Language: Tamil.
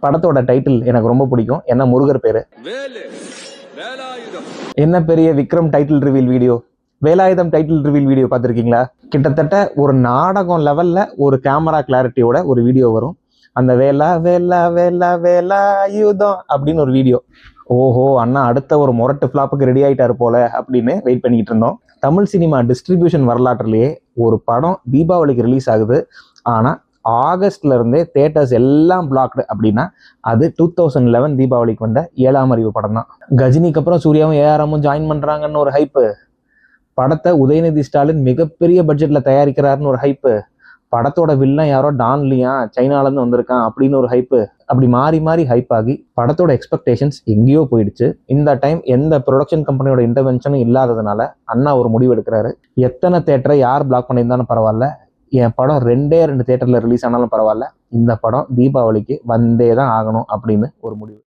படத்தோட டைட்டில் எனக்கு ரொம்ப பிடிக்கும். என்ன முருகர் பேரு. என்ன பெரிய Vikram title reveal video, Velayudham title reveal video பார்த்துருக்கீங்களா? கிட்டத்தட்ட ஒரு நாடகம் லெவல்ல ஒரு கேமரா கிளாரிட்டியோட ஒரு வீடியோ வரும். அந்த வேலா வேலா வேலா வேலாயுதம் அப்படின்னு ஒரு வீடியோ. ஓஹோ, அண்ணா அடுத்த ஒரு மொரட்டு ஃபிளாப்புக்கு ரெடி ஆயிட்டாரு போல அப்படின்னு வெயிட் பண்ணிக்கிட்டு இருந்தோம். தமிழ் சினிமா டிஸ்ட்ரிபியூஷன் வரலாற்றுலேயே ஒரு படம் தீபாவளிக்கு ரிலீஸ் ஆகுது, ஆனால் ஆகஸ்ட்ல இருந்தே தியேட்டர்ஸ் எல்லாம் பிளாக்டு அப்படின்னா அது 2011 தீபாவளிக்கு வந்த 7ஆம் அறிவு படம் தான். கஜினிக்கு அப்புறம் சூர்யாவும் ஏஆர்எம்மும் ஜாயின் பண்றாங்கன்னு ஒரு ஹைப்பு, படத்தை உதயநிதி ஸ்டாலின் மிகப்பெரிய பட்ஜெட்ல தயாரிக்கிறாருன்னு ஒரு ஹைப்பு, படத்தோட வில்லன் யாரோ டான்லியா சைனால இருந்து வந்திருக்கான் அப்படின்னு ஒரு ஹைப்பு, அப்படி மாறி மாறி ஹைப் ஆகி படத்தோட எக்ஸ்பெக்டேஷன்ஸ் எங்கேயோ போயிடுச்சு. இந்த டைம் எந்த ப்ரொடக்ஷன் கம்பெனியோட இன்டர்வென்ஷனும் இல்லாததுனால அண்ணா ஒரு முடிவு எடுக்கிறாரு. எத்தனை தேட்டரை யார் பிளாக் பண்ணியிருந்தாலும் பரவாயில்ல, என் படம் 2 தியேட்டர்ல ரிலீஸ் ஆனாலும் பரவாயில்ல, இந்த படம் தீபாவளிக்கு வந்தே தான் ஆகணும் அப்படின்னு ஒரு முடிவு.